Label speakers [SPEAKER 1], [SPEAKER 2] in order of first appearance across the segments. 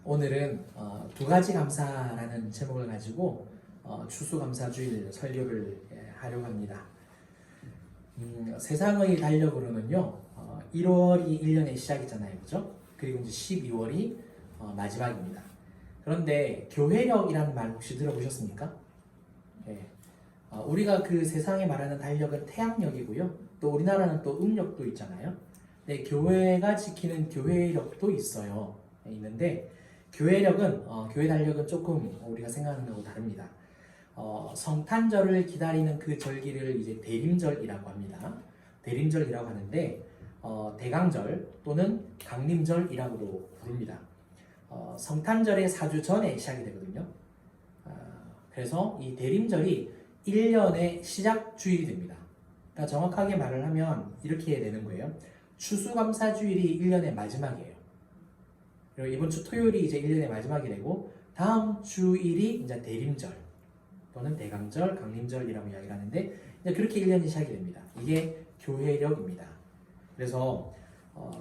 [SPEAKER 1] 오늘은 두 가지 감사라는 제목을 가지고 추수감사주일 설교를 하려고 합니다. 세상의 달력으로는요 1월이 1년의 시작이잖아요, 그죠? 그리고 이제 12월이 마지막입니다. 그런데 교회력이라는 말 혹시 들어보셨습니까? 네. 우리가 그 세상에 말하는 달력은 태양력이고요. 또 우리나라는 또 음력도 있잖아요. 네, 교회가 지키는 교회력도 있어요. 있는데 교회력은 교회 달력은 조금 우리가 생각하는 거하고 다릅니다. 성탄절을 기다리는 그 절기를 이제 대림절이라고 합니다. 대림절이라고 하는데 대강절 또는 강림절이라고도 부릅니다. 성탄절의 4주 전에 시작이 되거든요. 그래서 이 대림절이 1년의 시작 주일이 됩니다. 그러니까 정확하게 말을 하면 이렇게 되는 거예요. 추수감사주일이 1년의 마지막이에요. 그리고 이번 주 토요일이 이제 1년의 마지막이 되고 다음 주일이 이제 대림절 또는 대강절, 강림절이라고 이야기를 하는데 이제 그렇게 1년이 시작이 됩니다. 이게 교회력입니다. 그래서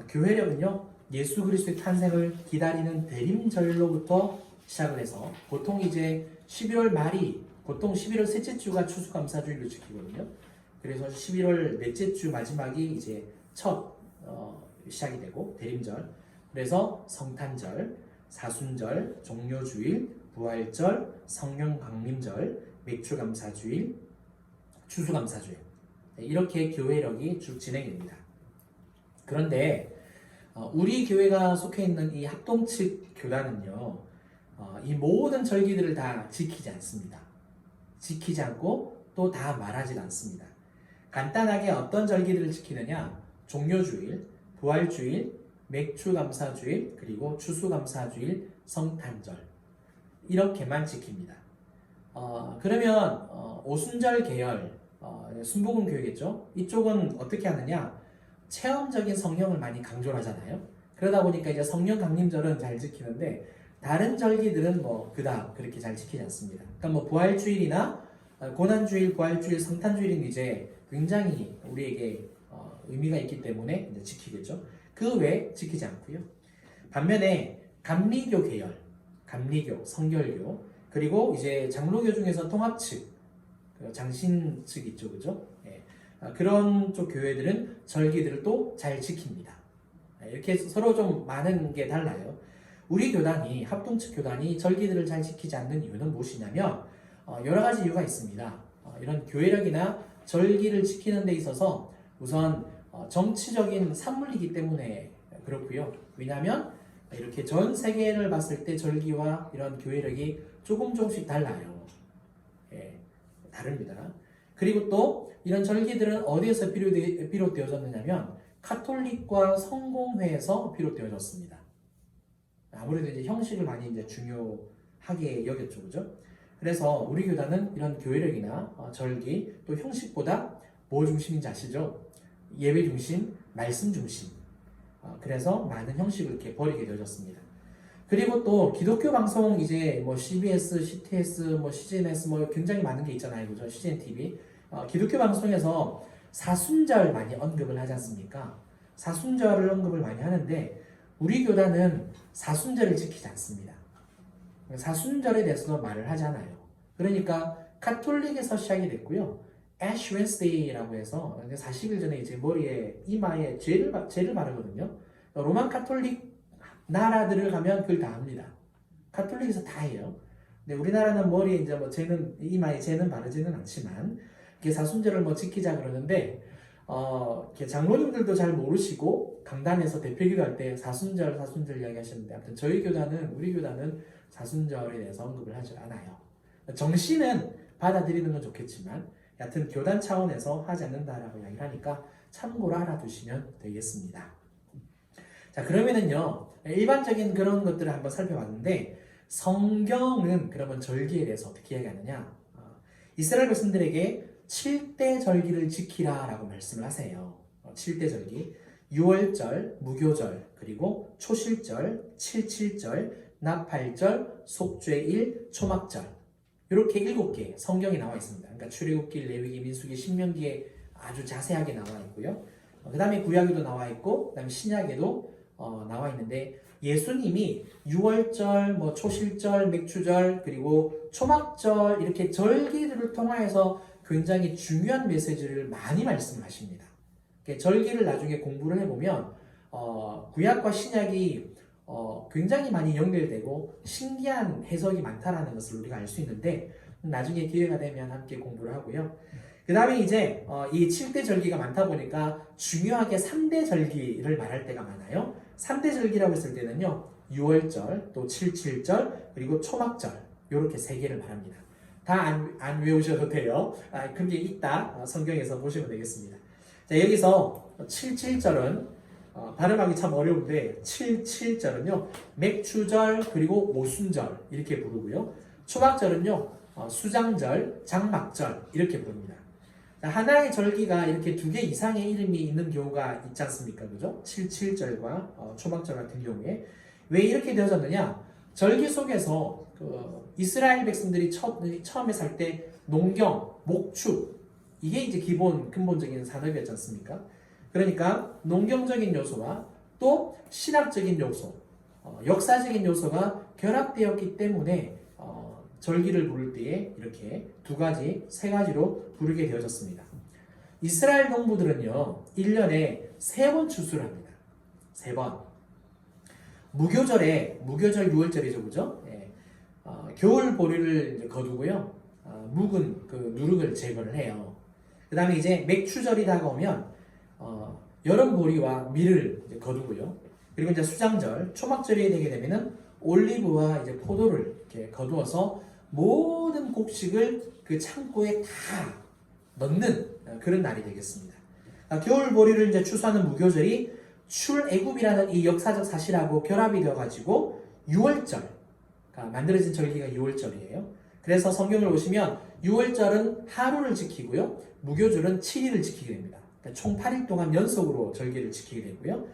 [SPEAKER 1] 교회력은요 예수 그리스도의 탄생을 기다리는 대림절로부터 시작을 해서 보통 이제 11월 말이 보통 11월 셋째 주가 추수감사주일로 지키거든요. 그래서 11월 넷째 주 마지막이 이제 첫 시작이 되고 대림절. 그래서 성탄절, 사순절, 종료주일, 부활절, 성령강림절, 맥주감사주일, 추수감사주일 이렇게 교회력이 쭉 진행됩니다. 그런데 우리 교회가 속해 있는 이 합동 측 교단은요 이 모든 절기들을 다 지키지 않습니다. 지키지 않고 또 다 말하지 않습니다. 간단하게 어떤 절기들을 지키느냐? 종료주일, 부활주일, 맥주감사주일, 그리고 추수감사주일, 성탄절 이렇게만 지킵니다. 그러면 오순절 계열, 순복음교회겠죠? 이쪽은 어떻게 하느냐? 체험적인 성령을 많이 강조를 하잖아요. 그러다 보니까 이제 성령 강림절은 잘 지키는데 다른 절기들은 뭐 그닥 그렇게 잘 지키지 않습니다. 그러니까 뭐 부활주일이나 고난주일, 부활주일, 성탄주일은 이제 굉장히 우리에게 의미가 있기 때문에 이제 지키겠죠. 그 외에 지키지 않고요. 반면에 감리교 계열, 감리교, 성결교, 그리고 이제 장로교 중에서 통합 측, 장신 측 있죠, 그죠? 예. 그런 쪽 교회들은 절기들을 또 잘 지킵니다. 이렇게 서로 좀 많은 게 달라요. 우리 교단이 합동 측 교단이 절기들을 잘 지키지 않는 이유는 무엇이냐면 여러 가지 이유가 있습니다. 이런 교회력이나 절기를 지키는 데 있어서 우선 정치적인 산물이기 때문에 그렇고요. 왜냐하면 이렇게 전 세계를 봤을 때 절기와 이런 교회력이 조금씩 달라요. 예, 다릅니다. 그리고 또 이런 절기들은 어디에서 비롯되어졌느냐면 카톨릭과 성공회에서 비롯되어졌습니다. 아무래도 이제 형식을 많이 이제 중요하게 여겼죠, 그죠? 그래서 우리 교단은 이런 교회력이나 절기 또 형식보다 뭐 중심인지 아시죠? 예배 중심, 말씀 중심. 그래서 많은 형식을 이렇게 버리게 되어졌습니다. 그리고 또 기독교 방송 이제 뭐 CBS, CTS, 뭐 CGNS 뭐 굉장히 많은 게 있잖아요, 그죠? CGN TV. 기독교 방송에서 사순절 많이 언급을 하지 않습니까? 사순절을 언급을 많이 하는데 우리 교단은 사순절을 지키지 않습니다. 사순절에 대해서도 말을 하지 않아요. 그러니까 카톨릭에서 시작이 됐고요. 애쉬 웬스데이라고 해서 40일 전에 이제 머리에 이마에 죄를 바르거든요. 로만 카톨릭 나라들을 가면 그걸 다 합니다. 카톨릭에서 다 해요. 근데 우리나라는 머리에 이제 뭐 죄는 이마에 죄는 바르지는 않지만 이게 사순절을 뭐 지키자 그러는데 장로님들도 잘 모르시고 강단에서 대표기도 할 때 사순절 이야기 하시는데 아무튼 우리 교단은 사순절에 대해서 언급을 하지 않아요. 정신은 받아들이는 건 좋겠지만 여하튼 교단 차원에서 하지 않는다라고 이야기를 하니까 참고로 알아두시면 되겠습니다. 자, 그러면은요 일반적인 그런 것들을 한번 살펴봤는데 성경은 그러면 절기에 대해서 어떻게 이야기하느냐? 이스라엘 백성들에게 7대 절기를 지키라 라고 말씀을 하세요. 7대 절기, 유월절, 무교절, 그리고 초실절, 칠칠절, 나팔절, 속죄일, 초막절 이렇게 7개 성경이 나와 있습니다. 그러니까 출애굽기, 레위기, 민수기, 신명기에 아주 자세하게 나와 있고요. 그 다음에 구약에도 나와 있고 그 다음에 신약에도 나와 있는데 예수님이 유월절, 뭐 초실절, 맥주절, 그리고 초막절 이렇게 절기들을 통하여서 굉장히 중요한 메시지를 많이 말씀하십니다. 절기를 나중에 공부를 해보면 구약과 신약이 굉장히 많이 연결되고 신기한 해석이 많다라는 것을 우리가 알 수 있는데 나중에 기회가 되면 함께 공부를 하고요. 그 다음에 이제 이 7대 절기가 많다 보니까 중요하게 3대 절기를 말할 때가 많아요. 3대 절기라고 했을 때는요. 6월절, 또 7.7절, 그리고 초막절 이렇게 3개를 말합니다. 다 안 외우셔도 돼요. 그게 있다. 성경에서 보시면 되겠습니다. 자, 여기서 7.7절은 발음하기 참 어려운데 7.7절은요. 맥추절 그리고 오순절 이렇게 부르고요. 초막절은요. 수장절, 장막절 이렇게 부릅니다. 하나의 절기가 이렇게 2개 이상의 이름이 있는 경우가 있지 않습니까? 그죠? 7.7절과 초막절 같은 경우에 왜 이렇게 되어졌느냐? 절기 속에서 이스라엘 백성들이 처음에 살 때 농경, 목축 이게 이제 근본적인 산업이었지 않습니까? 그러니까 농경적인 요소와 또 신학적인 요소, 역사적인 요소가 결합되었기 때문에 절기를 부를 때에 이렇게 2가지, 3가지로 부르게 되어졌습니다. 이스라엘 농부들은요, 1년에 3번 추수를 합니다. 3번. 무교절 6월절이죠, 그죠? 예. 겨울 보리를 이제 거두고요, 묵은 그 누룩을 제거를 해요. 그 다음에 이제 맥추절이 다가오면, 여름 보리와 밀을 이제 거두고요. 그리고 이제 수장절, 초막절이 되게 되면은 올리브와 이제 포도를 이렇게 거두어서 모든 곡식을 그 창고에 다 넣는 그런 날이 되겠습니다. 겨울 보리를 이제 추수하는 무교절이 출애굽이라는 이 역사적 사실하고 결합이 되어가지고 6월절 만들어진 절기가 6월절이에요. 그래서 성경을 보시면 6월절은 하루를 지키고요, 무교절은 7일을 지키게 됩니다. 그러니까 총 8일 동안 연속으로 절기를 지키게 되고요.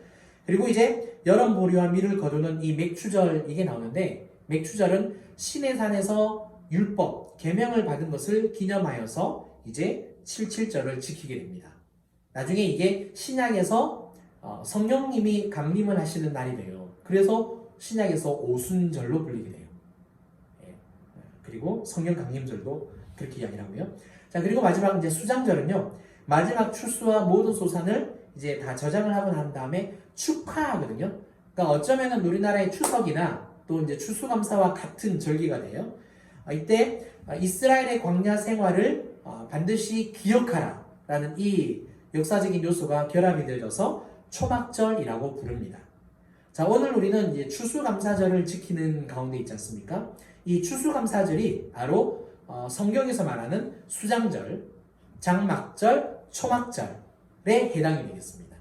[SPEAKER 1] 그리고 이제 여름 보리와 밀을 거두는 이 맥추절 이게 나오는데, 맥추절은 시내산에서 율법, 계명을 받은 것을 기념하여서 이제 7.7절을 지키게 됩니다. 나중에 이게 신약에서 성령님이 강림을 하시는 날이 돼요. 그래서 신약에서 오순절로 불리게 돼요. 예. 그리고 성령 강림절도 그렇게 이야기를 하고요. 자, 그리고 마지막 이제 수장절은요, 마지막 추수와 모든 소산을 이제 다 저장을 하고 난 다음에 축하하거든요. 그러니까 어쩌면은 우리나라의 추석이나 또 이제 추수감사와 같은 절기가 돼요. 이때 이스라엘의 광야 생활을 반드시 기억하라 라는 이 역사적인 요소가 결합이 되어져서 초막절이라고 부릅니다. 자, 오늘 우리는 이제 추수감사절을 지키는 가운데 있지 않습니까? 이 추수감사절이 바로 성경에서 말하는 수장절, 장막절, 초막절에 해당이 되겠습니다.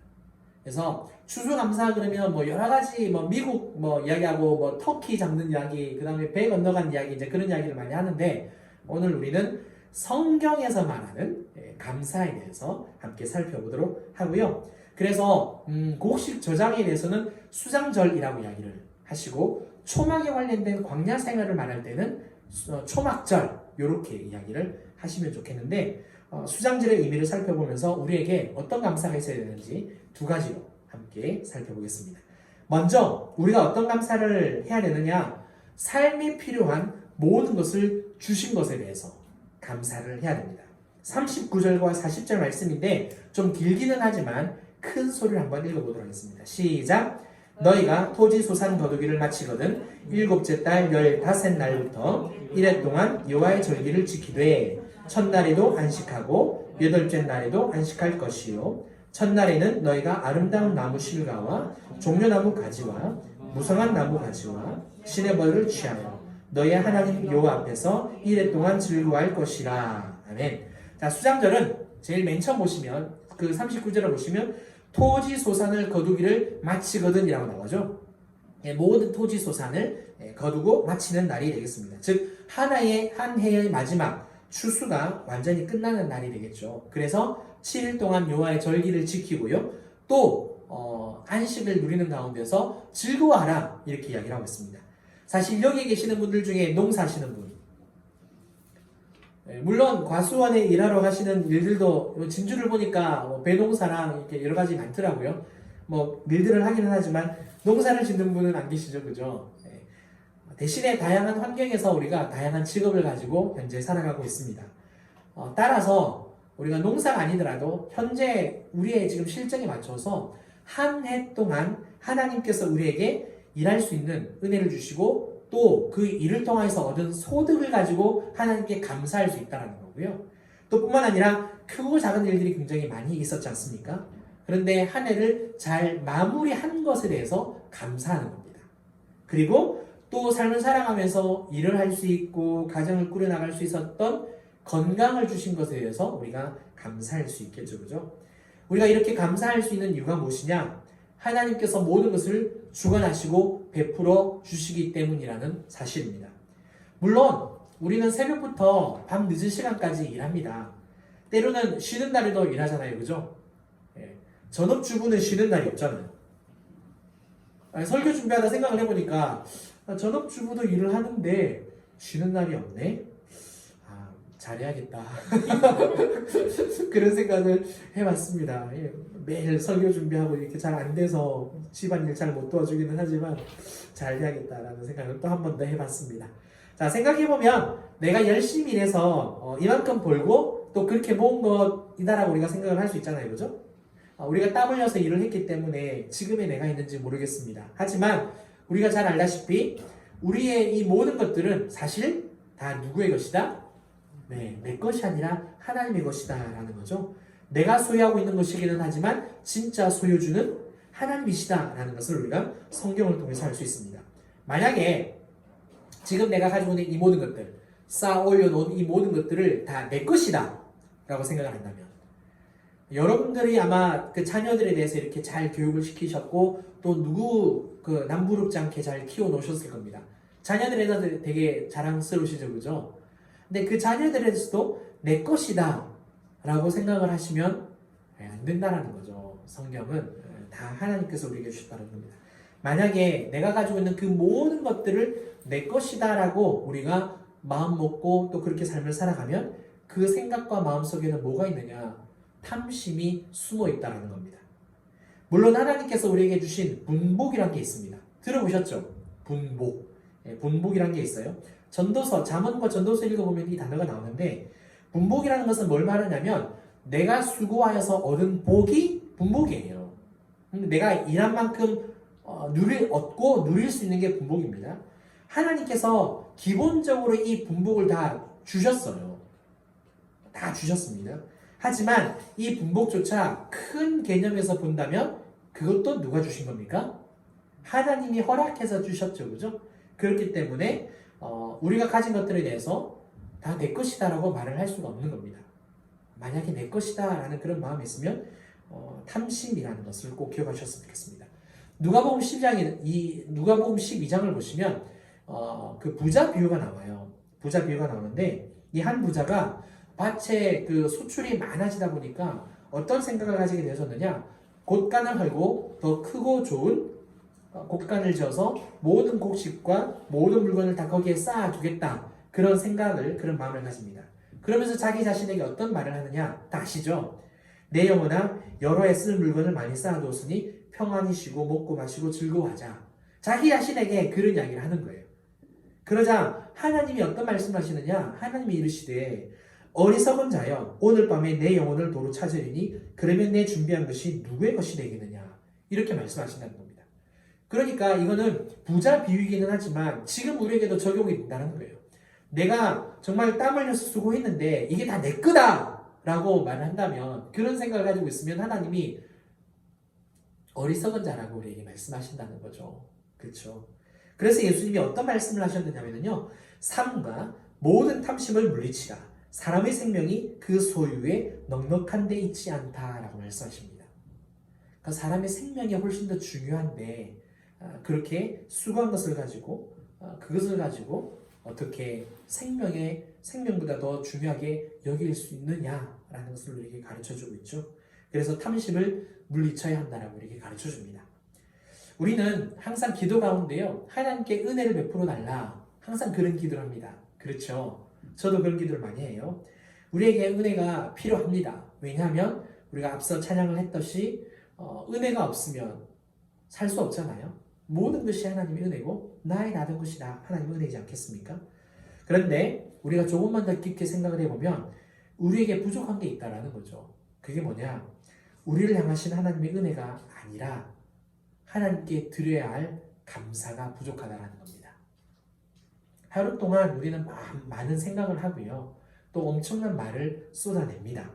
[SPEAKER 1] 그래서 추수감사 그러면 뭐 여러 가지 뭐 미국 뭐 이야기하고 뭐 터키 잡는 이야기, 그 다음에 배 건너간 이야기, 이제 그런 이야기를 많이 하는데, 오늘 우리는 성경에서 말하는 감사에 대해서 함께 살펴보도록 하고요. 그래서 곡식 저장에 대해서는 수장절이라고 이야기를 하시고, 초막에 관련된 광야 생활을 말할 때는 초막절 이렇게 이야기를 하시면 좋겠는데, 수장절의 의미를 살펴보면서 우리에게 어떤 감사가 있어야 되는지 2가지로 함께 살펴보겠습니다. 먼저 우리가 어떤 감사를 해야 되느냐, 삶에 필요한 모든 것을 주신 것에 대해서 감사를 해야 됩니다. 39절과 40절 말씀인데 좀 길기는 하지만 큰 소리를 한번 읽어보도록 하겠습니다. 시작! 너희가 토지 소산 거두기를 마치거든 7째 달 15날부터 1해 동안 여호와의 절기를 지키되 첫날에도 안식하고 8째 날에도 안식할 것이요, 첫날에는 너희가 아름다운 나무 실과와 종려나무 가지와 무성한 나무 가지와 시내벌을 취하여 너희의 하나님 여호와 앞에서 1해 동안 즐거워할 것이라. 아멘. 자, 수장절은 제일 맨 처음 보시면 그 39절을 보시면 토지 소산을 거두기를 마치거든 이라고 나오죠. 모든 토지 소산을 거두고 마치는 날이 되겠습니다. 즉 한 해의 마지막 추수가 완전히 끝나는 날이 되겠죠. 그래서 7일 동안 여호와의 절기를 지키고요, 또 안식을 누리는 가운데서 즐거워하라 이렇게 이야기를 하고 있습니다. 사실 여기 계시는 분들 중에 농사하시는 분, 물론 과수원에 일하러 가시는 일들도 진주를 보니까 배농사랑 이렇게 여러 가지 많더라고요. 뭐 일들을 하기는 하지만 농사를 짓는 분은 안 계시죠, 그죠? 예. 대신에 다양한 환경에서 우리가 다양한 직업을 가지고 현재 살아가고 있습니다. 따라서 우리가 농사가 아니더라도 현재 우리의 지금 실정에 맞춰서 한 해 동안 하나님께서 우리에게 일할 수 있는 은혜를 주시고 또 그 일을 통해서 얻은 소득을 가지고 하나님께 감사할 수 있다는 거고요. 또 뿐만 아니라 크고 작은 일들이 굉장히 많이 있었지 않습니까? 그런데 한 해를 잘 마무리한 것에 대해서 감사하는 겁니다. 그리고 또 삶을 살아가면서 일을 할 수 있고 가정을 꾸려나갈 수 있었던 건강을 주신 것에 대해서 우리가 감사할 수 있겠죠. 그죠? 우리가 이렇게 감사할 수 있는 이유가 무엇이냐? 하나님께서 모든 것을 주관하시고 베풀어 주시기 때문이라는 사실입니다. 물론 우리는 새벽부터 밤 늦은 시간까지 일합니다. 때로는 쉬는 날에도 일하잖아요. 그죠? 예. 전업주부는 쉬는 날이 없잖아요. 설교 준비하다 생각을 해보니까 전업주부도 일을 하는데 쉬는 날이 없네? 잘해야겠다. 그런 생각을 해봤습니다. 예, 매일 설교 준비하고 이렇게 잘 안 돼서 집안일 잘 못 도와주기는 하지만 잘해야겠다라는 생각을 또 한 번 더 해봤습니다. 자, 생각해보면 내가 열심히 일해서 이만큼 벌고 또 그렇게 모은 것이다라고 우리가 생각을 할 수 있잖아요. 그죠? 우리가 땀 흘려서 일을 했기 때문에 지금의 내가 있는지 모르겠습니다. 하지만 우리가 잘 알다시피 우리의 이 모든 것들은 사실 다 누구의 것이다? 네, 내 것이 아니라 하나님의 것이다 라는 거죠. 내가 소유하고 있는 것이기는 하지만 진짜 소유주는 하나님이시다 라는 것을 우리가 성경을 통해서 알 수 있습니다. 만약에 지금 내가 가지고 있는 이 모든 것들, 쌓아 올려놓은 이 모든 것들을 다 내 것이다 라고 생각을 한다면 여러분들이 아마 그 자녀들에 대해서 이렇게 잘 교육을 시키셨고 또 누구 그 남부럽지 않게 잘 키워 놓으셨을 겁니다. 자녀들에 대해서 되게 자랑스러우시죠, 그죠? 근데 그 자녀들에 대해서도 내 것이다 라고 생각을 하시면 안 된다는 거죠. 성경은 다 하나님께서 우리에게 주셨다는 겁니다. 만약에 내가 가지고 있는 그 모든 것들을 내 것이다 라고 우리가 마음 먹고 또 그렇게 삶을 살아가면 그 생각과 마음 속에는 뭐가 있느냐? 탐심이 숨어 있다는 겁니다. 물론 하나님께서 우리에게 주신 분복이라는 게 있습니다. 들어보셨죠? 분복. 분복이라는 게 있어요. 전도서, 잠언과 전도서 읽어보면 이 단어가 나오는데 분복이라는 것은 뭘 말하냐면 내가 수고하여서 얻은 복이 분복이에요. 내가 일한 만큼 얻고 누릴 수 있는 게 분복입니다. 하나님께서 기본적으로 이 분복을 다 주셨어요. 다 주셨습니다. 하지만 이 분복조차 큰 개념에서 본다면 그것도 누가 주신 겁니까? 하나님이 허락해서 주셨죠. 그죠? 그렇기 때문에 우리가 가진 것들에 대해서 다 내 것이다 라고 말을 할 수가 없는 겁니다. 만약에 내 것이다 라는 그런 마음이 있으면 탐심이라는 것을 꼭 기억하셨으면 좋겠습니다. 누가복음 12장을 보시면 그 부자 비유가 나와요. 부자 비유가 나오는데 이 한 부자가 밭에 그 소출이 많아지다 보니까 어떤 생각을 가지게 되었느냐? 곡간을 헐고 더 크고 좋은 곡간을 지어서 모든 곡식과 모든 물건을 다 거기에 쌓아두겠다. 그런 생각을, 그런 마음을 가집니다. 그러면서 자기 자신에게 어떤 말을 하느냐? 다 아시죠? 내 영혼아, 여러 해 쓸 물건을 많이 쌓아두었으니 평안히 쉬고 먹고 마시고 즐거워하자. 자기 자신에게 그런 이야기를 하는 거예요. 그러자 하나님이 어떤 말씀을 하시느냐? 하나님이 이르시되 어리석은 자여 오늘 밤에 내 영혼을 도로 찾으리니 그러면 내 준비한 것이 누구의 것이 되겠느냐? 이렇게 말씀하신다는 겁니다. 그러니까 이거는 부자 비유이기는 하지만 지금 우리에게도 적용이 된다는 거예요. 내가 정말 땀 흘려서 수고했는데 이게 다 내 거다! 라고 말을 한다면 그런 생각을 가지고 있으면 하나님이 어리석은 자라고 우리에게 말씀하신다는 거죠. 그렇죠? 그래서 예수님이 어떤 말씀을 하셨느냐면요. 삶과 모든 탐심을 물리치라. 사람의 생명이 그 소유에 넉넉한 데 있지 않다라고 말씀하십니다. 그러니까 사람의 생명이 훨씬 더 중요한데 그렇게 수고한 것을 가지고 그것을 가지고 어떻게 생명보다 더 중요하게 여길 수 있느냐라는 것을 우리에게 가르쳐주고 있죠. 그래서 탐심을 물리쳐야 한다라고 우리에게 가르쳐줍니다. 우리는 항상 기도 가운데요. 하나님께 은혜를 베풀어 달라. 항상 그런 기도를 합니다. 그렇죠? 저도 그런 기도를 많이 해요. 우리에게 은혜가 필요합니다. 왜냐하면 우리가 앞서 찬양을 했듯이 은혜가 없으면 살 수 없잖아요. 모든 것이 하나님의 은혜고 나의 나된 것이 하나님의 은혜이지 않겠습니까? 그런데 우리가 조금만 더 깊게 생각을 해보면 우리에게 부족한 게 있다라는 거죠. 그게 뭐냐? 우리를 향하신 하나님의 은혜가 아니라 하나님께 드려야 할 감사가 부족하다라는 겁니다. 하루 동안 우리는 많은 생각을 하고요. 또 엄청난 말을 쏟아냅니다.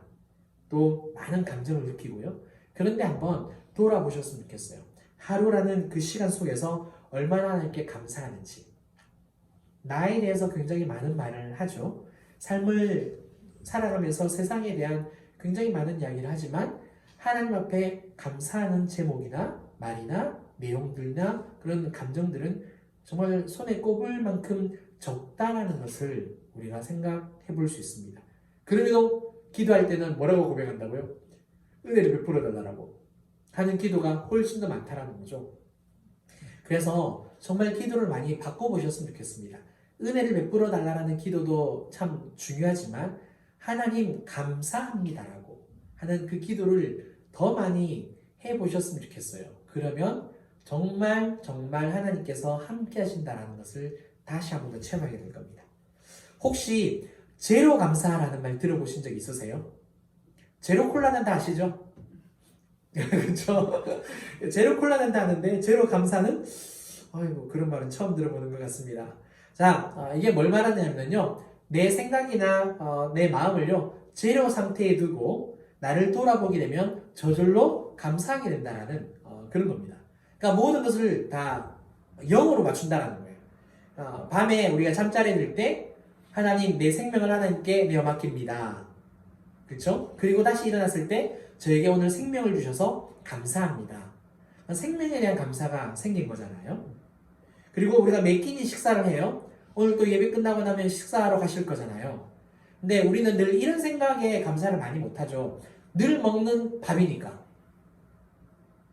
[SPEAKER 1] 또 많은 감정을 느끼고요. 그런데 한번 돌아보셨으면 좋겠어요. 하루라는 그 시간 속에서 얼마나 하나님께 감사하는지. 나에 대해서 굉장히 많은 말을 하죠. 삶을 살아가면서 세상에 대한 굉장히 많은 이야기를 하지만 하나님 앞에 감사하는 제목이나 말이나 내용들이나 그런 감정들은 정말 손에 꼽을 만큼 적다라는 것을 우리가 생각해 볼 수 있습니다. 그럼에도 기도할 때는 뭐라고 고백한다고요? 은혜를 베풀어 달라고 하는 기도가 훨씬 더 많다라는 거죠. 그래서 정말 기도를 많이 바꿔보셨으면 좋겠습니다. 은혜를 베풀어 달라는 기도도 참 중요하지만 하나님 감사합니다라고 하는 그 기도를 더 많이 해보셨으면 좋겠어요. 그러면 정말 하나님께서 함께 하신다라는 것을 다시 한 번 더 체험하게 될 겁니다. 혹시 제로 감사라는 말 들어보신 적 있으세요? 제로 콜라는 다 아시죠? 그렇죠? 제로 콜라는 다 아는데 제로 감사는 아이고 그런 말은 처음 들어보는 것 같습니다. 자, 이게 뭘 말하냐면요. 내 생각이나 내 마음을요. 제로 상태에 두고 나를 돌아보게 되면 저절로 감사하게 된다라는 그런 겁니다. 그러니까 모든 것을 다 0으로 맞춘다라는 거예요. 밤에 우리가 잠자리에 들 때 하나님 내 생명을 하나님께 내어 맡깁니다. 그렇죠? 그리고 다시 일어났을 때 저에게 오늘 생명을 주셔서 감사합니다. 생명에 대한 감사가 생긴 거잖아요. 그리고 우리가 매 끼니 식사를 해요. 오늘 또 예배 끝나고 나면 식사하러 가실 거잖아요. 근데 우리는 늘 이런 생각에 감사를 많이 못하죠. 늘 먹는 밥이니까.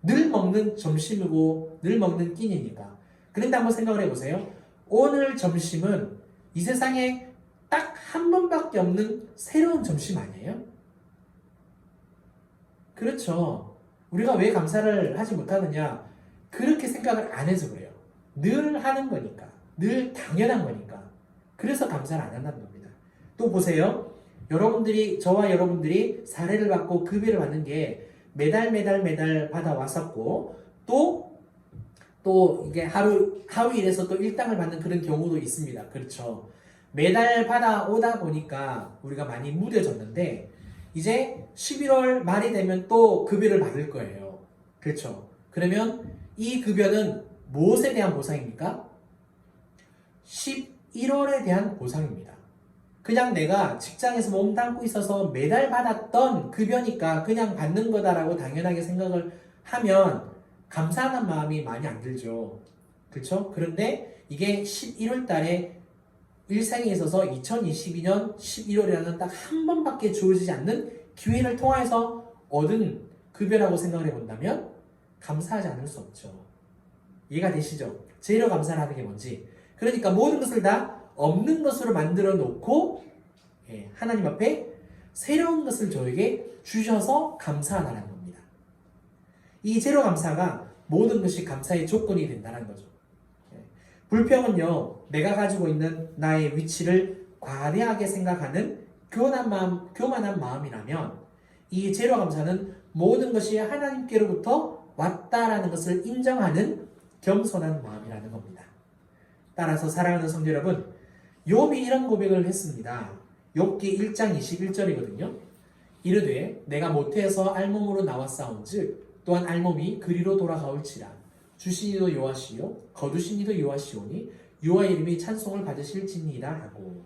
[SPEAKER 1] 늘 먹는 점심이고 늘 먹는 끼니니까. 그런데 한번 생각을 해보세요. 오늘 점심은 이 세상에 딱 한 번밖에 없는 새로운 점심 아니에요? 그렇죠. 우리가 왜 감사를 하지 못하느냐? 그렇게 생각을 안 해서 그래요. 늘 하는 거니까. 늘 당연한 거니까. 그래서 감사를 안 한다는 겁니다. 또 보세요. 저와 여러분들이 사례를 받고 급여를 받는 게 매달 받아왔었고, 또 이게 하루 일해서 또 일당을 받는 그런 경우도 있습니다. 그렇죠. 매달 받아오다 보니까 우리가 많이 무뎌졌는데, 이제 11월 말이 되면 또 급여를 받을 거예요. 그렇죠. 그러면 이 급여는 무엇에 대한 보상입니까? 11월에 대한 보상입니다. 그냥 내가 직장에서 몸담고 있어서 매달 받았던 급여니까 그냥 받는 거다라고 당연하게 생각을 하면 감사하는 마음이 많이 안 들죠. 그렇죠? 그런데 이게 11월 달에 일생에 있어서 2022년 11월이라는 딱 한 번밖에 주어지지 않는 기회를 통해서 얻은 급여라고 생각을 해본다면 감사하지 않을 수 없죠. 이해가 되시죠? 제로 감사라는 게 뭔지. 그러니까 모든 것을 다 없는 것으로 만들어 놓고 하나님 앞에 새로운 것을 저에게 주셔서 감사하다는 겁니다. 이 제로 감사가 모든 것이 감사의 조건이 된다는 거죠. 불평은요, 내가 가지고 있는 나의 위치를 과대하게 생각하는 교만한 마음이라면 이 제로 감사는 모든 것이 하나님께로부터 왔다라는 것을 인정하는 겸손한 마음이라는 겁니다. 따라서 사랑하는 성도 여러분, 욥이 이런 고백을 했습니다. 욥기 1장 21절이거든요. 이르되 내가 모태에서 알몸으로 나왔사온즉 또한 알몸이 그리로 돌아가올지라 주신 이도 여호와시요 거두신 이도 여호와시오니 여호와의 이름이 찬송을 받으실지니이다 하고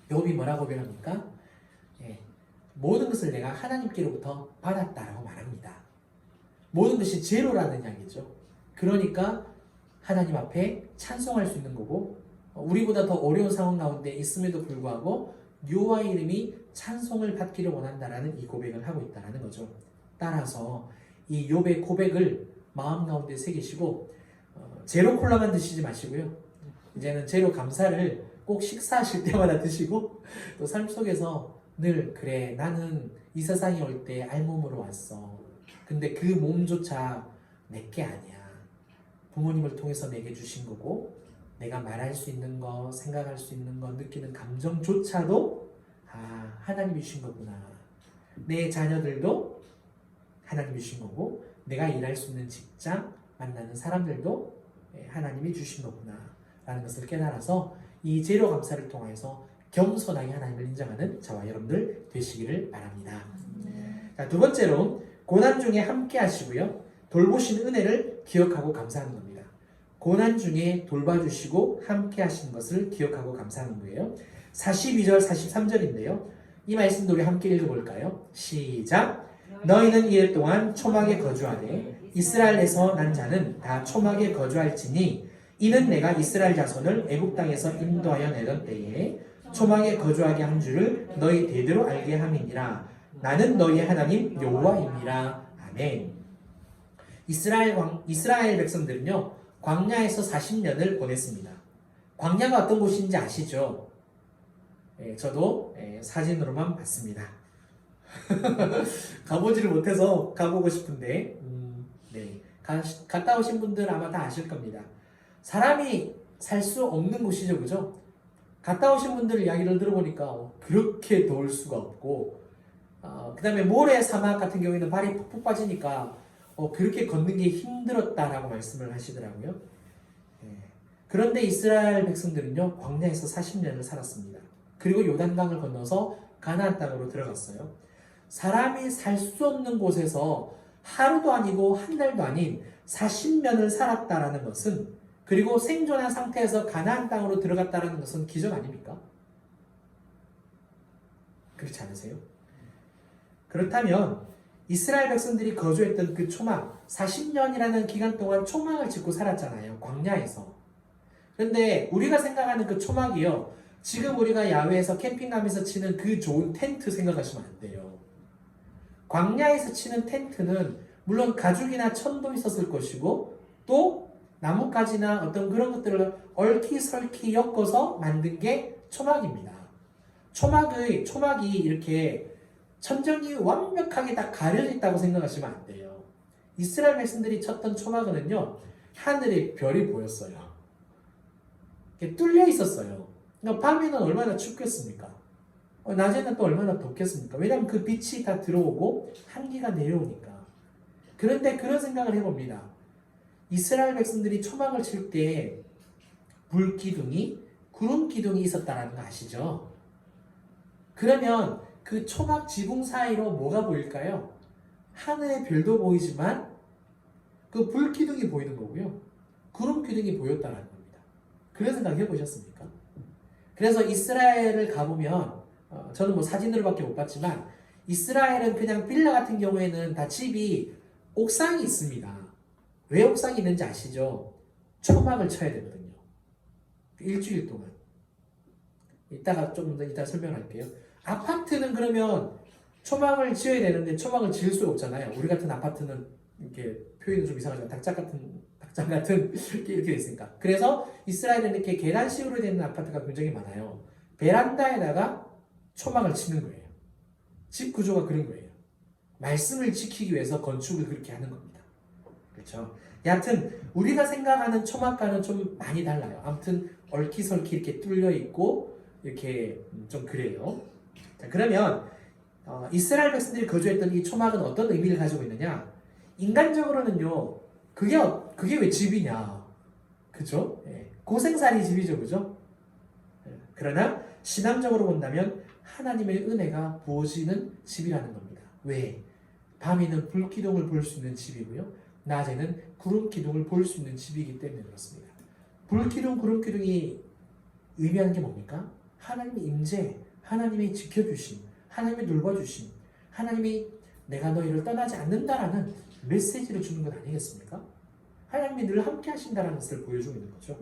[SPEAKER 1] 욥이 뭐라고 고백합니까? 모든 것을 내가 하나님께로부터 받았다라고 말합니다. 모든 것이 제로라는 이야기죠. 그러니까 하나님 앞에 찬송할 수 있는 거고 우리보다 더 어려운 상황 가운데 있음에도 불구하고 여호와의 이름이 찬송을 받기를 원한다라는 이 고백을 하고 있다는 거죠. 따라서 이 욥의 고백을 마음 가운데 새기시고 제로 콜라만 드시지 마시고요. 이제는 제로 감사를 꼭 식사하실 때마다 드시고 또 삶 속에서 늘 그래 나는 이 세상에 올 때 알몸으로 왔어. 근데 그 몸조차 내게 아니야. 부모님을 통해서 내게 주신 거고 내가 말할 수 있는 거, 생각할 수 있는 거, 느끼는 감정조차도 하나님이 주신 거구나. 내 자녀들도 하나님이 주신 거고 내가 일할 수 있는 직장, 만나는 사람들도 하나님이 주신 거구나 라는 것을 깨달아서 이 제로 감사를 통해서 겸손하게 하나님을 인정하는 저와 여러분들 되시기를 바랍니다. 자, 두 번째로 고난 중에 함께 하시고요. 돌보신 은혜를 기억하고 감사하는 겁니다. 고난 중에 돌봐주시고 함께 하시는 것을 기억하고 감사하는 거예요. 42절, 43절인데요. 이 말씀도 우리 함께 읽어볼까요? 시작! 너희는 이일 동안 초막에 거주하되 이스라엘에서 난 자는 다 초막에 거주할지니 이는 내가 이스라엘 자손을 애국 땅에서 인도하여 내던 때에 초막에 거주하게 한 줄을 너희 대대로 알게 함이니라. 나는 너희의 하나님 여호와이니라. 아멘. 이스라엘 백성들은요 광야에서 40년을 보냈습니다. 광야가 어떤 곳인지 아시죠? 저도 사진으로만 봤습니다. 가보지를 못해서 가보고 싶은데 갔다 오신 분들 아마 다 아실 겁니다. 사람이 살 수 없는 곳이죠, 그죠? 갔다 오신 분들 이야기를 들어보니까 그렇게 더울 수가 없고 그 다음에 모래 사막 같은 경우에는 발이 푹푹 빠지니까 그렇게 걷는 게 힘들었다라고 말씀을 하시더라고요. 그런데 이스라엘 백성들은요 광야에서 40년을 살았습니다. 그리고 요단강을 건너서 가나안 땅으로 들어갔어요. 사람이 살 수 없는 곳에서 하루도 아니고 한 달도 아닌 40년을 살았다라는 것은, 그리고 생존한 상태에서 가나안 땅으로 들어갔다라는 것은 기적 아닙니까? 그렇지 않으세요? 그렇다면 이스라엘 백성들이 거주했던 그 초막, 40년이라는 기간 동안 초막을 짓고 살았잖아요. 광야에서. 그런데 우리가 생각하는 그 초막이요, 지금 우리가 야외에서 캠핑 가면서 치는 그 좋은 텐트 생각하시면 안 돼요. 광야에서 치는 텐트는 물론 가죽이나 천도 있었을 것이고 또 나뭇가지나 어떤 그런 것들을 얽히설키 엮어서 만든 게 초막입니다. 초막이 이렇게 천정이 완벽하게 다 가려져 있다고 생각하시면 안 돼요. 이스라엘 백성들이 쳤던 초막은요 하늘에 별이 보였어요. 이렇게 뚫려 있었어요. 그러니까 밤에는 얼마나 춥겠습니까? 낮에는 또 얼마나 덥겠습니까? 왜냐하면 그 빛이 다 들어오고 한기가 내려오니까. 그런데 그런 생각을 해봅니다. 이스라엘 백성들이 초막을 칠 때 불기둥이, 구름기둥이 있었다는 거 아시죠? 그러면 그 초막 지붕 사이로 뭐가 보일까요? 하늘의 별도 보이지만 그 불기둥이 보이는 거고요. 구름기둥이 보였다는 겁니다. 그런 생각 해보셨습니까? 그래서 이스라엘을 가보면 저는 뭐 사진으로밖에 못 봤지만 이스라엘은 그냥 빌라 같은 경우에는 다 집이 옥상이 있습니다. 왜 옥상이 있는지 아시죠? 초막을 쳐야 되거든요. 일주일 동안. 이따가 좀 더 이따 설명할게요. 아파트는 그러면 초막을 지어야 되는데 초막을 지을 수가 없잖아요. 우리 같은 아파트는 이렇게 표현이 좀 이상하지만 닭장 같은 이렇게 돼 있으니까. 그래서 이스라엘은 이렇게 계단식으로 되는 아파트가 굉장히 많아요. 베란다에다가 초막을 치는 거예요. 집 구조가 그런 거예요. 말씀을 지키기 위해서 건축을 그렇게 하는 겁니다. 그렇죠? 여하튼 우리가 생각하는 초막과는 좀 많이 달라요. 아무튼 얽히설키 이렇게 뚫려 있고 이렇게 좀 그래요. 자, 그러면 이스라엘 백성들이 거주했던 이 초막은 어떤 의미를 가지고 있느냐? 인간적으로는요, 그게 왜 집이냐? 그죠? 고생살이 집이죠, 그죠? 그러나 신앙적으로 본다면 하나님의 은혜가 부어지는 집이라는 겁니다. 왜? 밤에는 불기둥을 볼 수 있는 집이고요. 낮에는 구름기둥을 볼 수 있는 집이기 때문에 그렇습니다. 불기둥, 구름기둥이 의미하는 게 뭡니까? 하나님의 임재, 하나님의 지켜주심, 하나님의 돌봐주심, 하나님이 내가 너희를 떠나지 않는다라는 메시지를 주는 것 아니겠습니까? 하나님이 늘 함께 하신다는 것을 보여주고 있는 거죠.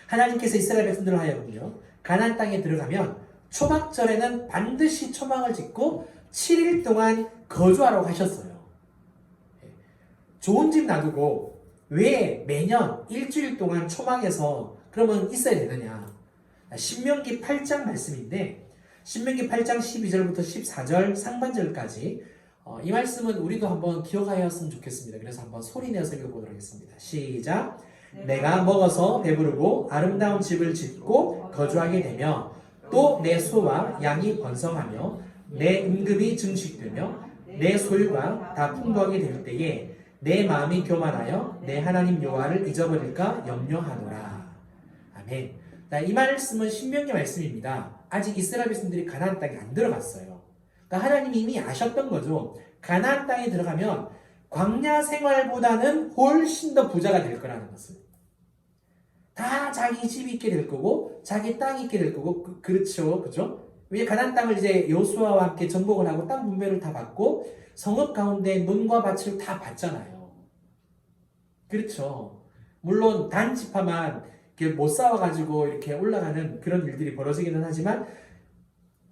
[SPEAKER 1] 하나님께서 이스라엘 백성들을 하여금요, 가나안 땅에 들어가면 초막절에는 반드시 초막을 짓고 7일 동안 거주하라고 하셨어요. 좋은 집 놔두고 왜 매년 일주일 동안 초막에서 그러면 있어야 되느냐? 신명기 8장 말씀인데 신명기 8장 12절부터 14절 상반절까지 이 말씀은 우리도 한번 기억하였으면 좋겠습니다. 그래서 한번 소리 내서 읽어보도록 하겠습니다. 시작. 내가 먹어서 배부르고 아름다운 집을 짓고 거주하게 되며 또 내 소와 양이 번성하며 내 임금이 증식되며 내 소유가 다 풍부하게 될 때에 내 마음이 교만하여 내 하나님 여호와를 잊어버릴까 염려하노라. 아멘. 자, 이 말씀은 신명기 말씀입니다. 아직 이스라엘 백성들이 가나안 땅에 안 들어갔어요. 그러니까 하나님이 이미 아셨던 거죠. 가나안 땅에 들어가면 광야 생활보다는 훨씬 더 부자가 될 거라는 것을. 다 자기 집이 있게 될 거고 자기 땅이 있게 될 거고 그렇죠. 그죠? 왜 가나안 땅을 이제 여호수아와 함께 정복을 하고 땅 분배를 다 받고 성읍 가운데 논과 밭을 다 받잖아요. 그렇죠. 물론 단 지파만 못 싸워가지고 이렇게 올라가는 그런 일들이 벌어지기는 하지만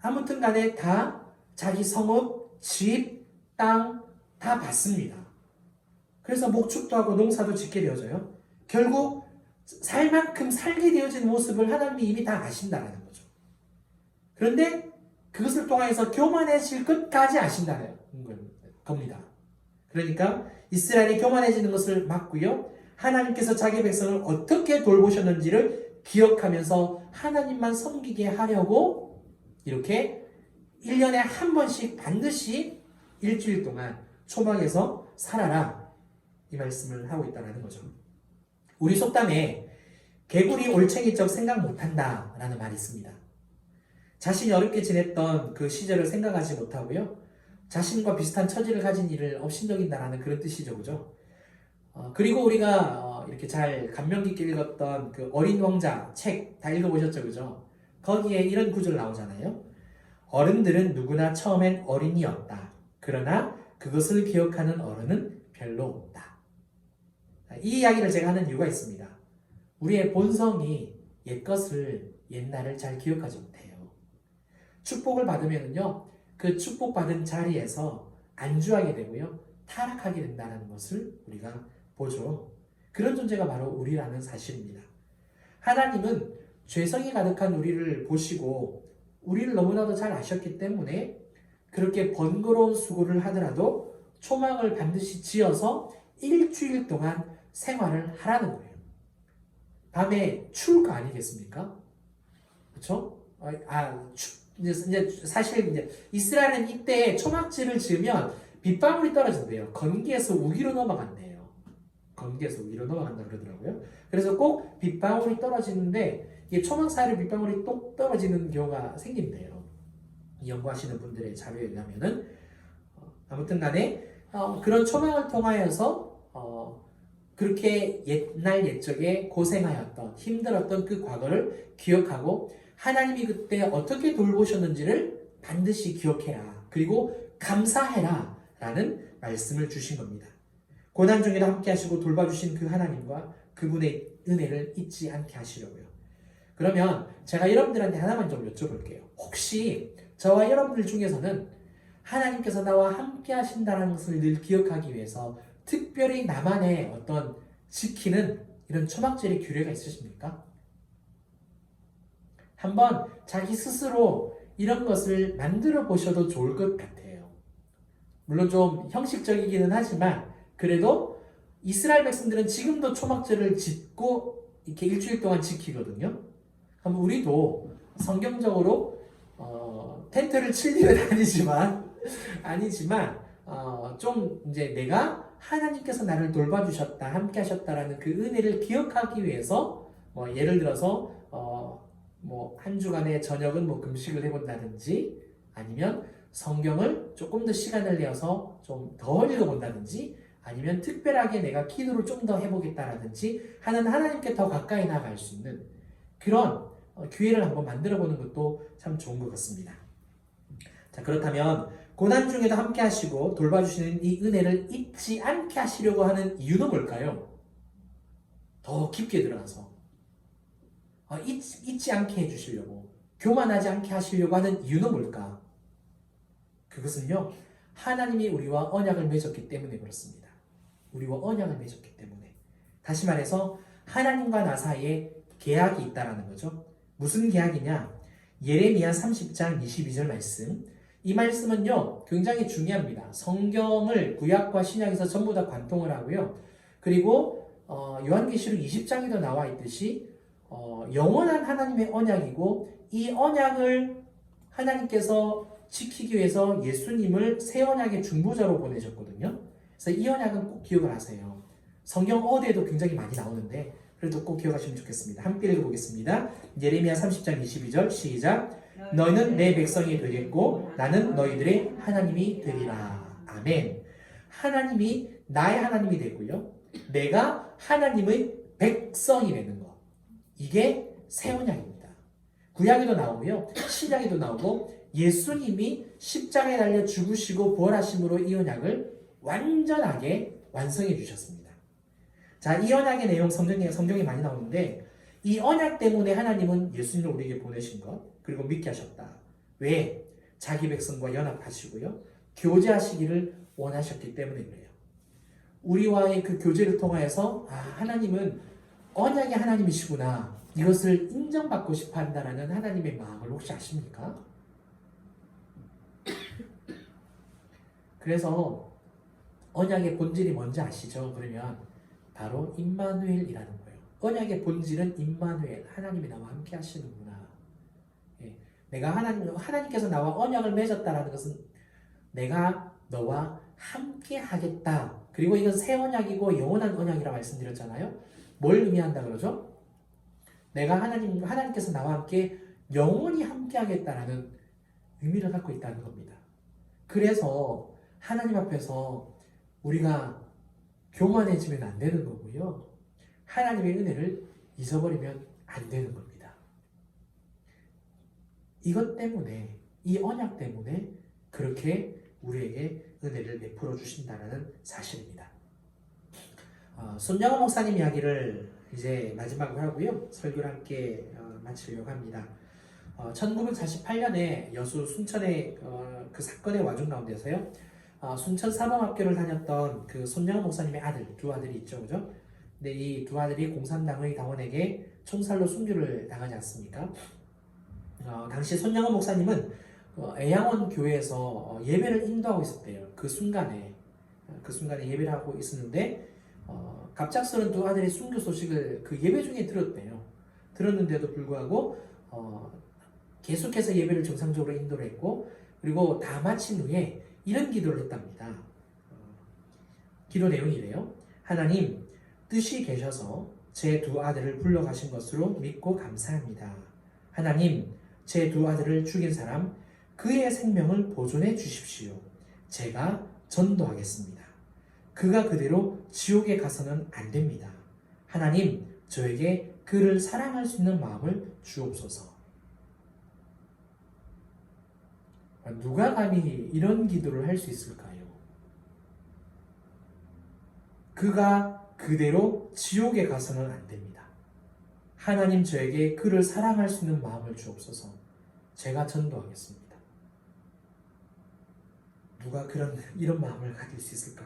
[SPEAKER 1] 아무튼 간에 다 자기 성읍, 집, 땅 다 받습니다. 그래서 목축도 하고 농사도 짓게 되어져요. 결국 살 만큼 살게 되어진 모습을 하나님이 이미 다 아신다는 거죠. 그런데 그것을 통해서 교만해질 것까지 아신다는 겁니다. 그러니까 이스라엘이 교만해지는 것을 막고요. 하나님께서 자기 백성을 어떻게 돌보셨는지를 기억하면서 하나님만 섬기게 하려고 이렇게 1년에 한 번씩 반드시 일주일 동안 초막에서 살아라 이 말씀을 하고 있다는 거죠. 우리 속담에 개구리 올챙이 적 생각 못한다 라는 말이 있습니다. 자신이 어렵게 지냈던 그 시절을 생각하지 못하고요. 자신과 비슷한 처지를 가진 이를 업신여긴다라는 그런 뜻이죠. 그죠? 그리고 우리가 이렇게 잘 감명 깊게 읽었던 그 어린 왕자 책 다 읽어보셨죠? 그죠? 거기에 이런 구절 나오잖아요. 어른들은 누구나 처음엔 어린이였다. 그러나 그것을 기억하는 어른은 별로 없다. 이 이야기를 제가 하는 이유가 있습니다. 우리의 본성이 옛것을 옛날을 잘 기억하지 못해요. 축복을 받으면요, 그 축복받은 자리에서 안주하게 되고요, 타락하게 된다는 것을 우리가 보죠. 그런 존재가 바로 우리라는 사실입니다. 하나님은 죄성이 가득한 우리를 보시고 우리를 너무나도 잘 아셨기 때문에 그렇게 번거로운 수고를 하더라도 초막을 반드시 지어서 일주일 동안 생활을 하라는 거예요. 밤에 추울 거 아니겠습니까? 그렇죠? 이제 사실 이제 이스라엘은 이때 초막지를 지으면 빗방울이 떨어진대요. 건기에서 우기로 넘어간대요. 건기에서 우기로 넘어간다 그러더라고요. 그래서 꼭 빗방울이 떨어지는데 이게 초막 사이로 빗방울이 똑 떨어지는 경우가 생긴대요. 연구하시는 분들의 자료에 의하면은 아무튼 간에 그런 초막을 통하여서 그렇게 옛날 옛적에 고생하였던 힘들었던 그 과거를 기억하고 하나님이 그때 어떻게 돌보셨는지를 반드시 기억해라. 그리고 감사해라 라는 말씀을 주신 겁니다. 고난 중에도 함께 하시고 돌봐주신 그 하나님과 그분의 은혜를 잊지 않게 하시려고요. 그러면 제가 여러분들한테 하나만 좀 여쭤볼게요. 혹시 저와 여러분들 중에서는 하나님께서 나와 함께 하신다는 것을 늘 기억하기 위해서 특별히 나만의 어떤 지키는 이런 초막절의 규례가 있으십니까? 한번 자기 스스로 이런 것을 만들어 보셔도 좋을 것 같아요. 물론 좀 형식적이기는 하지만 그래도 이스라엘 백성들은 지금도 초막절을 짓고 이렇게 일주일 동안 지키거든요. 그럼 우리도 성경적으로 텐트를 칠 일은 아니지만 좀 이제 내가 하나님께서 나를 돌봐주셨다, 함께 하셨다라는 그 은혜를 기억하기 위해서 예를 들어서 한 주간의 저녁은 금식을 해본다든지 아니면 성경을 조금 더 시간을 내어서 좀 더 읽어본다든지 아니면 특별하게 내가 기도를 좀 더 해보겠다라든지 하는 하나님께 더 가까이 나아갈 수 있는 그런 기회를 한번 만들어보는 것도 참 좋은 것 같습니다. 자, 그렇다면 고난 중에도 함께 하시고 돌봐주시는 이 은혜를 잊지 않게 하시려고 하는 이유는 뭘까요? 더 깊게 들어가서 잊지 않게 해주시려고, 교만하지 않게 하시려고 하는 이유는 뭘까? 그것은요, 하나님이 우리와 언약을 맺었기 때문에 그렇습니다. 우리와 언약을 맺었기 때문에. 다시 말해서 하나님과 나 사이에 계약이 있다라는 거죠. 무슨 계약이냐? 예레미야 30장 22절 말씀. 이 말씀은요, 굉장히 중요합니다. 성경을 구약과 신약에서 전부 다 관통을 하고요. 그리고 요한계시록 20장에도 나와 있듯이 영원한 하나님의 언약이고, 이 언약을 하나님께서 지키기 위해서 예수님을 새 언약의 중보자로 보내셨거든요. 그래서 이 언약은 꼭 기억을 하세요. 성경 어디에도 굉장히 많이 나오는데 그래도 꼭 기억하시면 좋겠습니다. 함께 읽어보겠습니다. 예레미야 30장 22절 시작. 너희는 내 백성이 되겠고 나는 너희들의 하나님이 되리라. 아멘. 하나님이 나의 하나님이 되고요. 내가 하나님의 백성이 되는 것. 이게 새 언약입니다. 구약에도 나오고요. 신약에도 나오고 예수님이 십자가에 달려 죽으시고 부활하심으로 이 언약을 완전하게 완성해 주셨습니다. 자, 이 언약의 내용 성경에 많이 나오는데 이 언약 때문에 하나님은 예수님을 우리에게 보내신 것 그리고 믿게 하셨다. 왜? 자기 백성과 연합하시고요. 교제하시기를 원하셨기 때문에 그래요. 우리와의 그 교제를 통하여서 하나님은 언약의 하나님이시구나. 이것을 인정받고 싶어 한다는 하나님의 마음을 혹시 아십니까? 그래서 언약의 본질이 뭔지 아시죠? 그러면 바로 임마누엘이라는 거예요. 언약의 본질은 임마누엘, 하나님이 나와 함께 하시는구나. 예, 내가 하나님께서 나와 언약을 맺었다라는 것은 내가 너와 함께 하겠다. 그리고 이건 새 언약이고 영원한 언약이라 말씀드렸잖아요. 뭘 의미한다 그러죠? 내가 하나님께서 나와 함께 영원히 함께 하겠다라는 의미를 갖고 있다는 겁니다. 그래서 하나님 앞에서 우리가 교만해지면 안 되는 거고요. 하나님의 은혜를 잊어버리면 안 되는 겁니다. 이것 때문에, 이 언약 때문에 그렇게 우리에게 은혜를 베풀어 주신다는 사실입니다. 손영호 목사님 이야기를 이제 마지막으로 하고요. 설교를 함께 마치려고 합니다. 1948년에 여수 순천의 그 사건의 와중 가운데서요. 순천 사범학교를 다녔던 그 손영호 목사님의 아들, 두 아들이 있죠, 그죠? 근데 이 두 아들이 공산당의 당원에게 총살로 순교를 당하지 않습니까? 당시 손영호 목사님은 애양원 교회에서 예배를 인도하고 있었대요. 그 순간에 예배를 하고 있었는데 갑작스런 두 아들의 순교 소식을 그 예배 중에 들었대요. 들었는데도 불구하고 계속해서 예배를 정상적으로 인도를 했고, 그리고 다 마친 후에 이런 기도를 했답니다. 기도 내용이 이래요. 하나님, 뜻이 계셔서 제 두 아들을 불러가신 것으로 믿고 감사합니다. 하나님, 제 두 아들을 죽인 사람, 그의 생명을 보존해 주십시오. 제가 전도하겠습니다. 그가 그대로 지옥에 가서는 안 됩니다. 하나님, 저에게 그를 사랑할 수 있는 마음을 주옵소서. 누가 감히 이런 기도를 할 수 있을까요? 그가 그대로 지옥에 가서는 안 됩니다. 하나님, 저에게 그를 사랑할 수 있는 마음을 주옵소서. 제가 전도하겠습니다. 누가 이런 마음을 가질 수 있을까?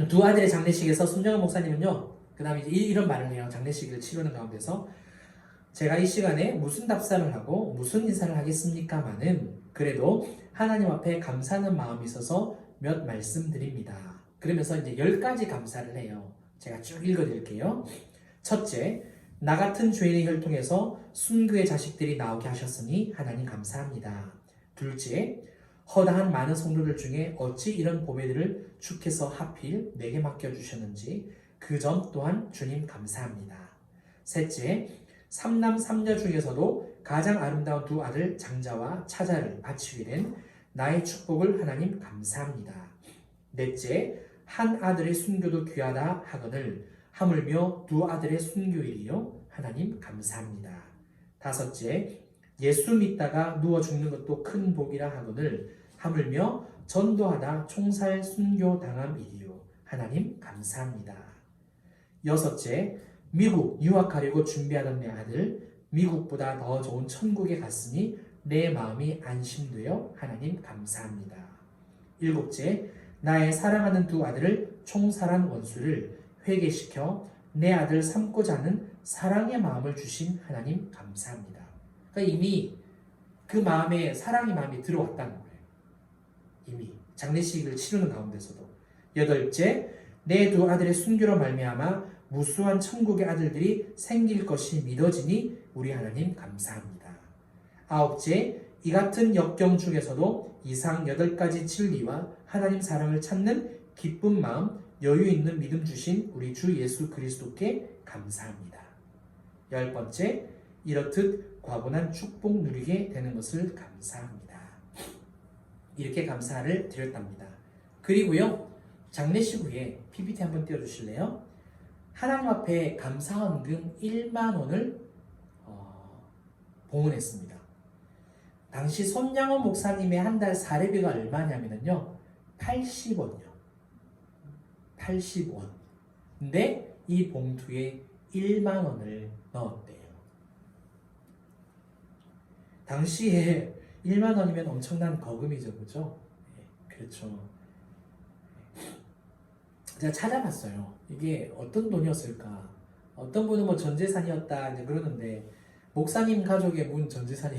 [SPEAKER 1] 두 아들의 장례식에서 손정은 목사님은요, 그 다음에 이런 말을 해요. 장례식을 치르는 가운데서 제가 이 시간에 무슨 답사를 하고 무슨 인사를 하겠습니까마는 그래도 하나님 앞에 감사하는 마음이 있어서 몇 말씀 드립니다. 그러면서 이제 10가지 감사를 해요. 제가 쭉 읽어드릴게요. 첫째, 나 같은 죄인의 혈통에서 순교의 자식들이 나오게 하셨으니 하나님 감사합니다. 둘째, 허다한 많은 성도들 중에 어찌 이런 보배들을 주께서 하필 내게 맡겨주셨는지 그 점 또한 주님 감사합니다. 셋째, 삼남 삼녀 중에서도 가장 아름다운 두 아들 장자와 차자를 바치게 된 나의 축복을 하나님 감사합니다. 넷째, 한 아들의 순교도 귀하다 하거늘 하물며 두 아들의 순교일이요 하나님 감사합니다. 다섯째, 예수 믿다가 누워 죽는 것도 큰 복이라 하거늘 하물며 전도하다 총살 순교 당함이리요 하나님 감사합니다. 여섯째, 미국 유학하려고 준비하던 내 아들 미국보다 더 좋은 천국에 갔으니 내 마음이 안심되어 하나님 감사합니다. 일곱째, 나의 사랑하는 두 아들을 총살한 원수를 회개시켜 내 아들 삼고자 하는 사랑의 마음을 주신 하나님 감사합니다. 그러니까 이미 그 마음에 사랑의 마음이 들어왔다는 거예요. 이미 장례식을 치르는 가운데서도. 여덟째, 내 두 아들의 순교로 말미암아 무수한 천국의 아들들이 생길 것이 믿어지니 우리 하나님 감사합니다. 아홉째, 이 같은 역경 중에서도 이상 8가지 진리와 하나님 사랑을 찾는 기쁜 마음, 여유 있는 믿음 주신 우리 주 예수 그리스도께 감사합니다. 10번째, 이렇듯 과분한 축복 누리게 되는 것을 감사합니다. 이렇게 감사를 드렸답니다. 그리고요, 장례식 후에 PPT 한번 띄워주실래요? 하나님 앞에 감사헌금 1만 원을 봉헌했습니다. 당시 손양원 목사님의 한 달 사례비가 얼마냐면요, 80원이요. 80원. 근데 이 봉투에 1만 원을 넣었대요. 당시에 1만 원이면 엄청난 거금이죠, 그죠? 네, 그렇죠. 제가 찾아봤어요. 이게 어떤 돈이었을까? 어떤 분은 뭐 전재산이었다 이제 그러는데, 목사님 가족의 문 전재산이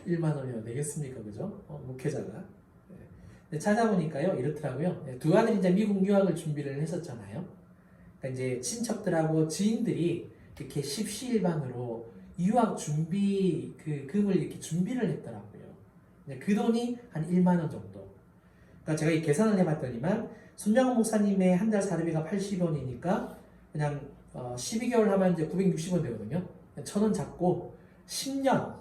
[SPEAKER 1] 1만 원이면 되겠습니까, 그죠? 목회자가. 네. 찾아보니까요, 이렇더라고요. 네, 두 아들이 이제 미국 유학을 준비를 했었잖아요. 그러니까 이제 친척들하고 지인들이 이렇게 십시일반으로 유학 준비 그 금을 이렇게 준비를 했더라고요. 그 돈이 한 1만 원 정도. 그러니까 제가 이 계산을 해봤더니만 손정원 목사님의 한 달 사례비가 80원이니까 그냥 12개월 하면 이제 960원 되거든요. 1,000원 잡고 10년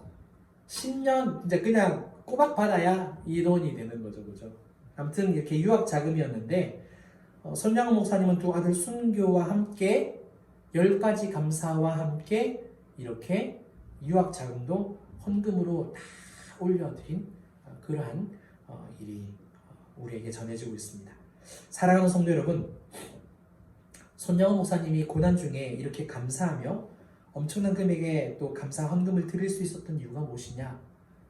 [SPEAKER 1] 이제 그냥 꼬박 받아야 이 돈이 되는 거죠, 그죠? 아무튼 이렇게 유학 자금이었는데 손정원 목사님은 두 아들 순교와 함께 10가지 감사와 함께 이렇게 유학 자금도 헌금으로 다 올려드린 그러한 일이 우리에게 전해지고 있습니다. 사랑하는 성도 여러분, 손영호 목사님이 고난 중에 이렇게 감사하며 엄청난 금액의 또 감사 헌금을 드릴 수 있었던 이유가 무엇이냐?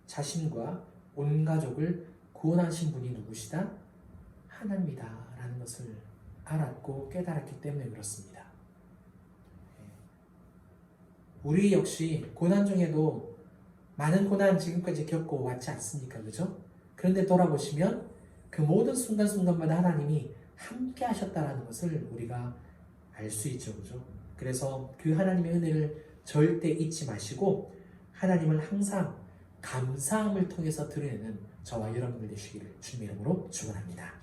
[SPEAKER 1] 자신과 온 가족을 구원하신 분이 누구시다? 하나님이다 라는 것을 알았고 깨달았기 때문에 그렇습니다. 우리 역시 고난 중에도 많은 고난 지금까지 겪고 왔지 않습니까? 그죠? 그런데 돌아보시면 그 모든 순간순간마다 하나님이 함께 하셨다는 것을 우리가 알 수 있죠. 그죠? 그래서 그 하나님의 은혜를 절대 잊지 마시고 하나님을 항상 감사함을 통해서 드러내는 저와 여러분들 되시기를 주님의 이름으로 축원합니다.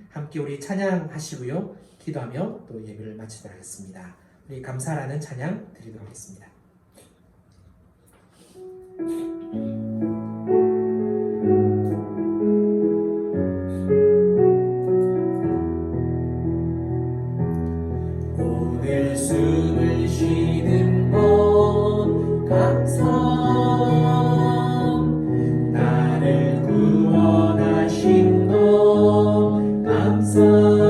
[SPEAKER 1] 함께 우리 찬양하시고요. 기도하며 또 예배를 마치도록 하겠습니다. 우리 감사라는 찬양 드리도록 하겠습니다. 오늘 숨을 쉬는 것 감사, 나를 구원하신 것 감사,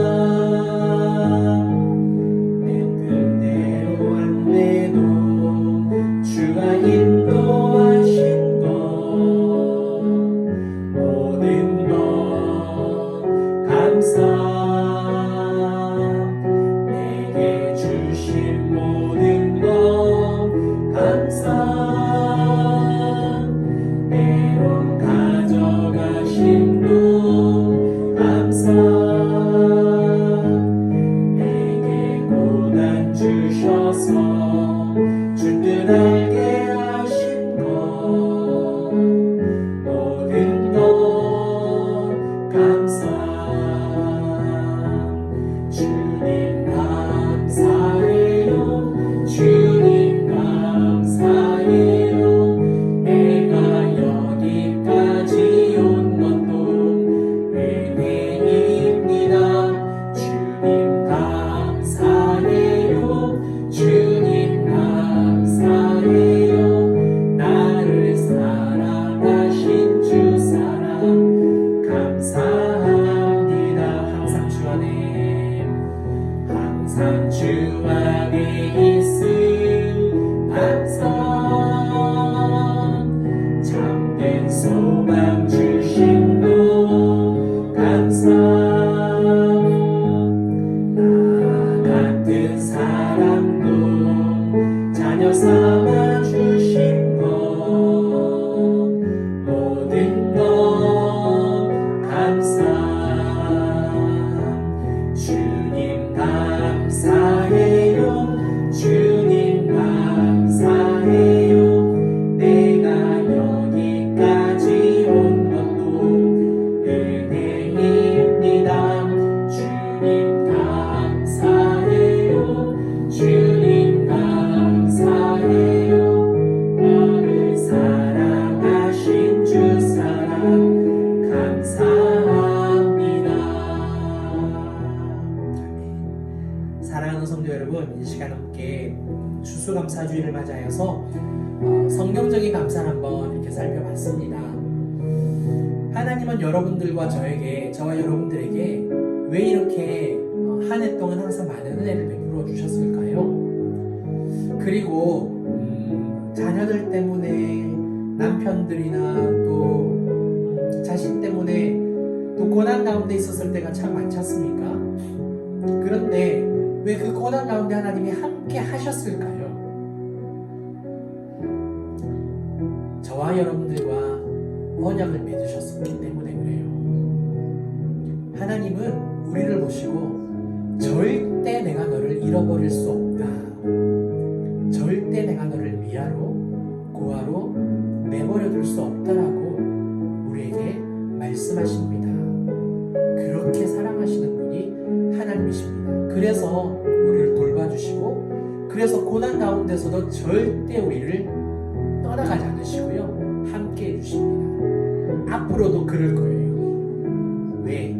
[SPEAKER 1] 맞아서 성경적인 감사를 한번 이렇게 살펴봤습니다. 하나님은 여러분들과 저와 여러분들에게 왜 이렇게 한 해 동안 항상 많은 은혜를 베풀어 주셨을까요? 그리고 자녀들 때문에, 남편들이나 또 자식 때문에 또 고난 가운데 있었을 때가 참 많지 않습니까? 그런데 왜 그 고난 가운데 하나님이 함께 하셨을까요? 저와 여러분들과 언약을 맺으셨기 때문에 그래요. 하나님은 우리를 보시고 절대 내가 너를 잃어버릴 수 없다. 절대 내가 너를 위아로 고아로 내버려 둘 수 없다라고 우리에게 말씀하십니다. 그렇게 사랑하시는 분이 하나님이십니다. 그래서 우리를 돌봐주시고, 그래서 고난 가운데서도 절대 우리를 떠나가지 않으시고요, 함께 해주십니다. 앞으로도 그럴 거예요. 왜?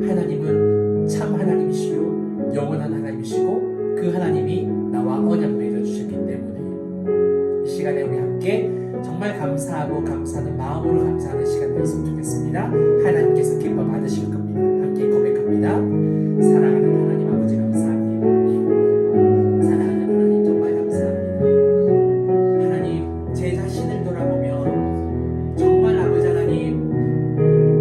[SPEAKER 1] 하나님은 참 하나님이시요 영원한 하나님이시고, 그 하나님이 나와 언약 맺어주셨기 때문에 이 시간에 우리 함께 정말 감사하고 감사하는 마음으로 감사하는 시간 되었으면 좋겠습니다. 하나님께서 기뻐 받으실 겁니다. 함께 고백합니다. 사랑하는 하나님 아버지 감사합니다. 사랑하는 하나님 정말 감사합니다. 하나님, 제 자신을 돌아보면 정말 아버지 하나님,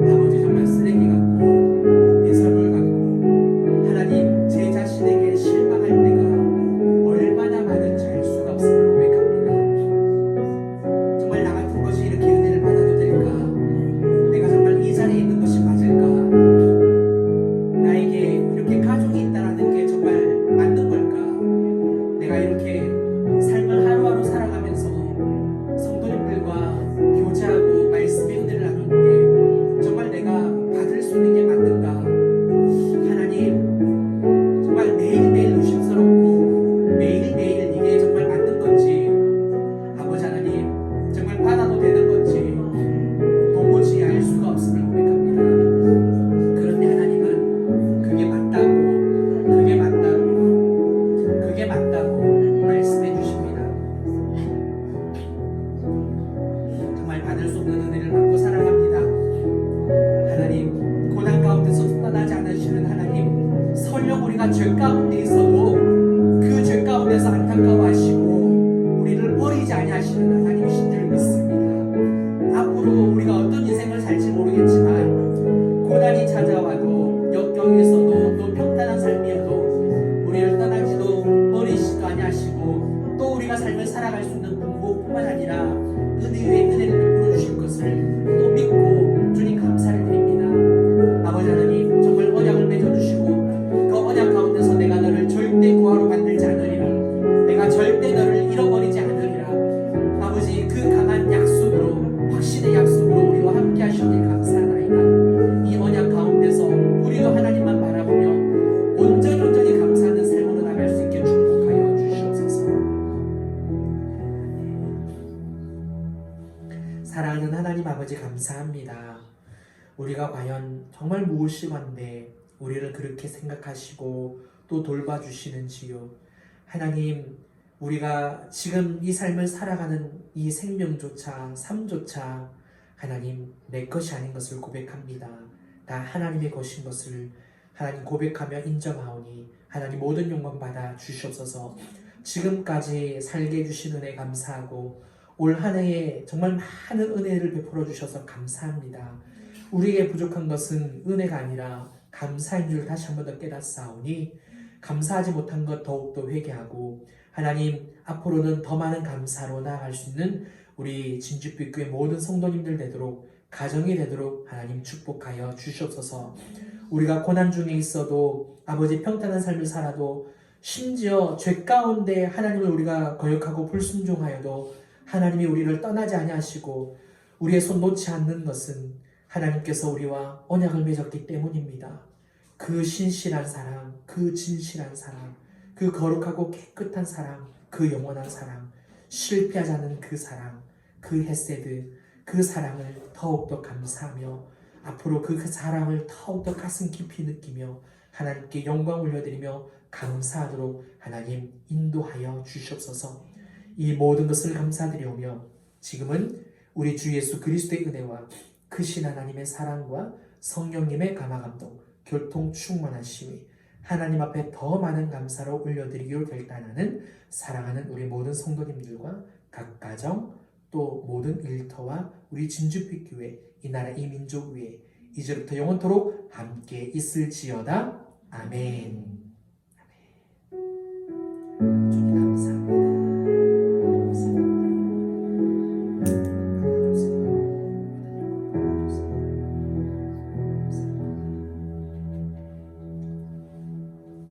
[SPEAKER 1] 아버지 정말 쓰레기 같고 예설물 같고, 하나님 제 자신에게 실망할 때가 얼마나 많은지 알 수가 없음을 고백합니다. 정말 나 같은 것이 이렇게 은혜를 받아도 될까? 내가 정말 이 자리에 있는 것이 맞을까? 나에게 이렇게 가족이 있다는 게 정말 맞는 걸까? 내가 이렇게 삶을 하루하루 살아가면서 성도님들과 교제하고 말씀의 은혜를 나누는 게 정말 내가 받을 수 있는 게 맞는가? 하나님, 정말 매일매일 의심스럽고 매일매일 이게 정말 맞는 건지, 아버지 하나님 정말 받아도 되는 건지 도무지 알 수가 없음을 고백합니다. 그런데 하나님은 그게 맞다고 말씀해 주십니다. 정말 받을 수 없는 은혜를 받고 살아갑니다. 하나님, 고난 가운데서 떠나지 않으시는 하나님, 설령 우리가 죄 가운데 있어도 그 죄 가운데서 안타까워하시고 우리를 버리지 아니하시는 하나님이신 줄 믿습니다. 앞으로 우리가 어떤 인생을 살지 모르겠지만 고난이 찾아와도 역경에서도 또 평탄한 삶이어도 우리를 떠나지도 버리시지도 아니하시고 또 우리가 삶을 살아갈 수 있는 방법뿐만 아니라 은혜 위에 은혜를 베풀어 주실 것을 또 믿고 주님 감사를 드립니다. 아버지 하나님, 정말 언약을 맺어주시고 그 언약 가운데서 내가 너를 절대 고아로 만들지 않으리라, 내가 절대 너를 잃어버리지 않으리라, 아버지 그 강한 약속으로, 확신의 약속으로 우리와 함께 하시니 감사하나이다. 이 언약 가운데서 우리도 하나님만 바라보며 온전히 감사하는 삶으로 나갈 수 있게 축복하여 주시옵소서. 사랑하는 하나님 아버지 감사합니다. 우리가 과연 정말 무엇이건데 우리를 그렇게 생각하시고 또 돌봐주시는지요. 하나님, 우리가 지금 이 삶을 살아가는 이 생명조차 삶조차 하나님 내 것이 아닌 것을 고백합니다. 다 하나님의 것인 것을 하나님 고백하며 인정하오니 하나님 모든 영광 받아 주시옵소서. 지금까지 살게 해주신 은혜 감사하고 올 한 해에 정말 많은 은혜를 베풀어 주셔서 감사합니다. 우리에게 부족한 것은 은혜가 아니라 감사인 줄 다시 한 번 더 깨닫사오니 감사하지 못한 것 더욱더 회개하고 하나님 앞으로는 더 많은 감사로 나아갈 수 있는 우리 진주빛교회 모든 성도님들 되도록, 가정이 되도록 하나님 축복하여 주시옵소서. 우리가 고난 중에 있어도 아버지 평탄한 삶을 살아도 심지어 죄 가운데 하나님을 우리가 거역하고 불순종하여도 하나님이 우리를 떠나지 아니하시고 우리의 손 놓지 않는 것은 하나님께서 우리와 언약을 맺었기 때문입니다. 그 신실한 사랑, 그 진실한 사랑, 그 거룩하고 깨끗한 사랑, 그 영원한 사랑, 실패하지 않는 그 사랑, 그 헤세드, 그 사랑을 더욱더 감사하며 앞으로 그 사랑을 더욱더 가슴 깊이 느끼며 하나님께 영광 올려드리며 감사하도록 하나님 인도하여 주시옵소서. 이 모든 것을 감사드리오며 지금은 우리 주 예수 그리스도의 은혜와 크신 하나님의 사랑과 성령님의 감화감동, 교통 충만하심이 하나님 앞에 더 많은 감사로 올려드리기로 결단하는 사랑하는 우리 모든 성도님들과 각 가정 또 모든 일터와 우리 진주빛 교회 이 나라 이 민족 위에 이제부터 영원토록 함께 있을지어다. 아멘.